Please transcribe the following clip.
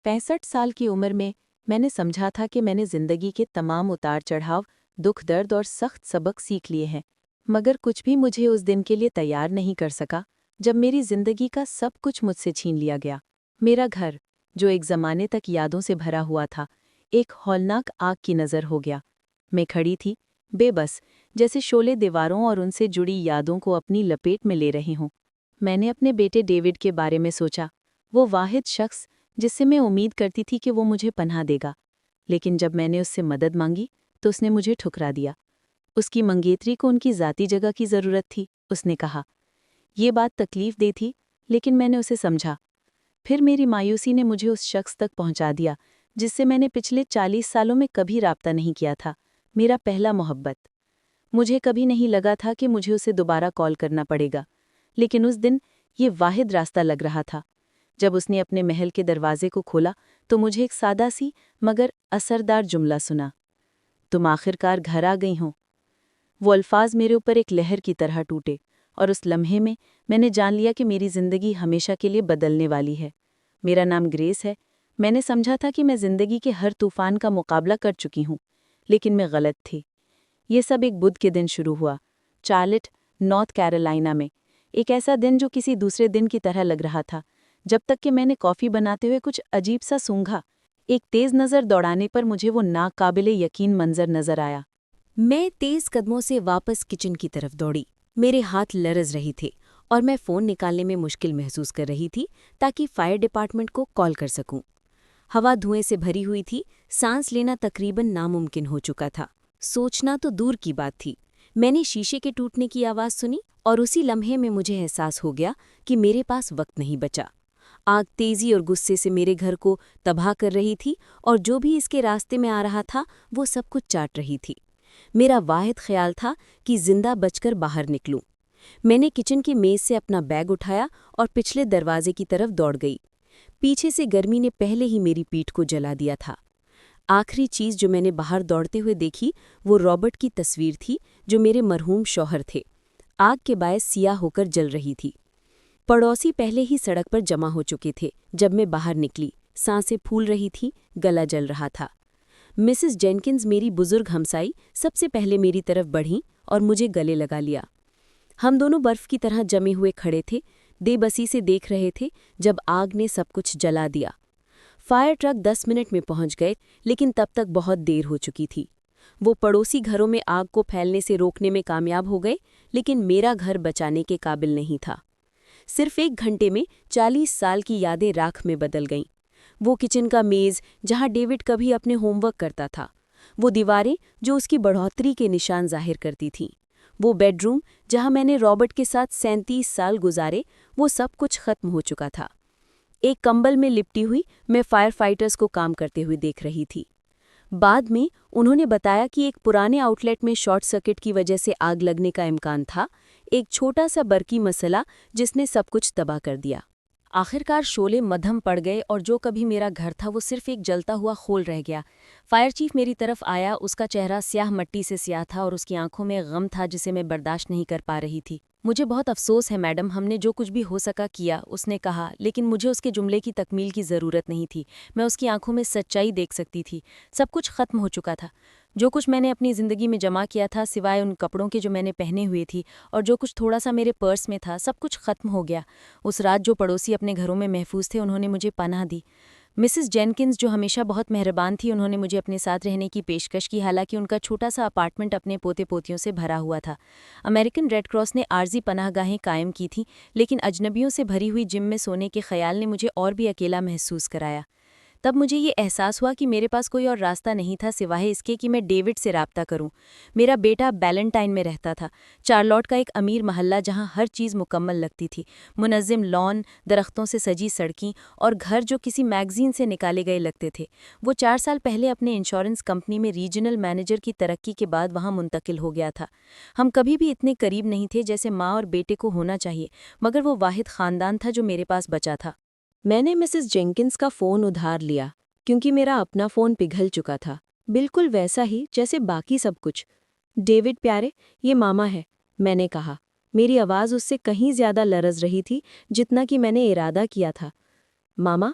65 साल की उम्र में मैंने समझा था कि मैंने जिंदगी के तमाम उतार चढ़ाव, दुख दर्द और सख्त सबक सीख लिए हैं, मगर कुछ भी मुझे उस दिन के लिए तैयार नहीं कर सका जब मेरी जिंदगी का सब कुछ मुझसे छीन लिया गया। मेरा घर, जो एक ज़माने तक यादों से भरा हुआ था, एक हौलनाक आग की नज़र हो गया। मैं खड़ी थी, बेबस, जैसे शोले दीवारों और उनसे जुड़ी यादों को अपनी लपेट में ले रही हूँ। मैंने अपने बेटे डेविड के बारे में सोचा, वो वाहिद शख्स जिससे मैं उम्मीद करती थी कि वो मुझे पनाह देगा। लेकिन जब मैंने उससे मदद मांगी तो उसने मुझे ठुकरा दिया। उसकी मंगेतरी को उनकी ज़ाती जगह की ज़रूरत थी, उसने कहा। ये बात तकलीफ दे थी, लेकिन मैंने उसे समझा। फिर मेरी मायूसी ने मुझे उस शख्स तक पहुंचा दिया जिससे मैंने पिछले 40 सालों में कभी राब्ता नहीं किया था, मेरा पहला मोहब्बत। मुझे कभी नहीं लगा था कि मुझे उसे दोबारा कॉल करना पड़ेगा, लेकिन उस दिन ये वाहिद रास्ता लग रहा था। जब उसने अपने महल के दरवाजे को खोला तो मुझे एक सादा सी मगर असरदार जुमला सुना, तुम आखिरकार घर आ गई हो। वो अल्फाज मेरे ऊपर एक लहर की तरह टूटे और उस लम्हे में मैंने जान लिया कि मेरी जिंदगी हमेशा के लिए बदलने वाली है। मेरा नाम ग्रेस है। मैंने समझा था कि मैं जिंदगी के हर तूफान का मुकाबला कर चुकी हूँ, लेकिन मैं गलत थी। ये सब एक बुध के दिन शुरू हुआ, चार्लेट, नॉर्थ कैरोलिना में। एक ऐसा दिन जो किसी दूसरे दिन की तरह लग रहा था, जब तक कि मैंने कॉफ़ी बनाते हुए कुछ अजीब सा सूंघा। एक तेज़ नज़र दौड़ाने पर मुझे वो नाकाबिले यकीन मंजर नज़र आया। मैं तेज कदमों से वापस किचन की तरफ दौड़ी। मेरे हाथ लरज रहे थे और मैं फ़ोन निकालने में मुश्किल महसूस कर रही थी ताकि फायर डिपार्टमेंट को कॉल कर सकूं। हवा धुएं से भरी हुई थी, सांस लेना तकरीबन नामुमकिन हो चुका था। सोचना तो दूर की बात थी। मैंने शीशे के टूटने की आवाज़ सुनी और उसी लम्हे में मुझे एहसास हो गया कि मेरे पास वक्त नहीं बचा। आग तेज़ी और गुस्से से मेरे घर को तबाह कर रही थी और जो भी इसके रास्ते में आ रहा था वो सब कुछ चाट रही थी। मेरा वाहिद ख्याल था कि जिंदा बचकर बाहर निकलूं। मैंने किचन की मेज़ से अपना बैग उठाया और पिछले दरवाजे की तरफ दौड़ गई। पीछे से गर्मी ने पहले ही मेरी पीठ को जला दिया था। आखिरी चीज़ जो मैंने बाहर दौड़ते हुए देखी वो रॉबर्ट की तस्वीर थी, जो मेरे मरहूम शौहर थे। आग के बायस सियाह होकर जल रही थी। पड़ोसी पहले ही सड़क पर जमा हो चुके थे। जब मैं बाहर निकली, सांसें फूल रही थीं, गला जल रहा था। मिसेस जेनकिंस, मेरी बुजुर्ग हमसाई, सबसे पहले मेरी तरफ बढ़ीं और मुझे गले लगा लिया। हम दोनों बर्फ की तरह जमे हुए खड़े थे, बेबसी से देख रहे थे जब आग ने सब कुछ जला दिया। फायर ट्रक 10 मिनट में पहुंच गए, लेकिन तब तक बहुत देर हो चुकी थी। वो पड़ोसी घरों में आग को फैलने से रोकने में कामयाब हो गए, लेकिन मेरा घर बचाने के काबिल नहीं था। सिर्फ 1 घंटे में 40 साल की यादें राख में बदल गईं। वो किचन का मेज़ जहाँ डेविड कभी अपने होमवर्क करता था, वो दीवारें जो उसकी बढ़ोतरी के निशान जाहिर करती थीं, वो बेडरूम जहाँ मैंने रॉबर्ट के साथ 37 साल गुजारे, वो सब कुछ खत्म हो चुका था। एक कंबल में लिपटी हुई मैं फायर फाइटर्स को काम करते हुए देख रही थी। बाद में उन्होंने बताया कि एक पुराने आउटलेट में शॉर्ट सर्किट की वजह से आग लगने का इम्कान था, एक छोटा सा बरकी मसला जिसने सब कुछ तबाह कर दिया। आखिरकार शोले मद्धम पड़ गए और जो कभी मेरा घर था वो सिर्फ एक जलता हुआ खोल रह गया। फायर चीफ मेरी तरफ आया, उसका चेहरा स्याह मट्टी से स्याह था और उसकी आंखों में गम था जिसे मैं बर्दाश्त नहीं कर पा रही थी। मुझे बहुत अफसोस है मैडम, हमने जो कुछ भी हो सका किया, उसने कहा, लेकिन मुझे उसके जुमले की तकमील की ज़रूरत नहीं थी। मैं उसकी आंखों में सच्चाई देख सकती थी। सब कुछ खत्म हो चुका था। जो कुछ मैंने अपनी ज़िंदगी में जमा किया था, सिवाय उन कपड़ों के जो मैंने पहने हुए थी और जो कुछ थोड़ा सा मेरे पर्स में था, सब कुछ खत्म हो गया। उस रात जो पड़ोसी अपने घरों में महफूज थे, उन्होंने मुझे पनाह दी। मिसेस जेनकिंस, जो हमेशा बहुत मेहरबान थी, उन्होंने मुझे अपने साथ रहने की पेशकश की, हालांकि उनका छोटा सा अपार्टमेंट अपने पोते पोतियों से भरा हुआ था। अमेरिकन रेड क्रॉस ने आर्जी पनाहगाहें कायम की थीं, लेकिन अजनबियों से भरी हुई जिम में सोने के ख्याल ने मुझे और भी अकेला महसूस कराया। तब मुझे ये एहसास हुआ कि मेरे पास कोई और रास्ता नहीं था सिवाय इसके कि मैं डेविड से राब्ता करूं। मेरा बेटा बैलेंटाइन में रहता था, चार्लोट का एक अमीर महल्ला जहां हर चीज़ मुकम्मल लगती थी। मुनज़्ज़म लॉन, दरख्तों से सजी सड़कें और घर जो किसी मैगज़ीन से निकाले गए लगते थे। वो 4 साल पहले अपने इंश्योरेंस कंपनी में रीजनल मैनेजर की तरक्की के बाद वहाँ मुंतकिल हो गया था। हम कभी भी इतने करीब नहीं थे जैसे माँ और बेटे को होना चाहिए, मगर वो वाहिद ख़ानदान था जो मेरे पास बचा था। मैंने मिसेस जेनकिंस का फ़ोन उधार लिया, क्योंकि मेरा अपना फ़ोन पिघल चुका था, बिल्कुल वैसा ही जैसे बाकी सब कुछ। डेविड प्यारे, ये मामा है, मैंने कहा। मेरी आवाज़ उससे कहीं ज़्यादा लरज़ रही थी जितना कि मैंने इरादा किया था। मामा,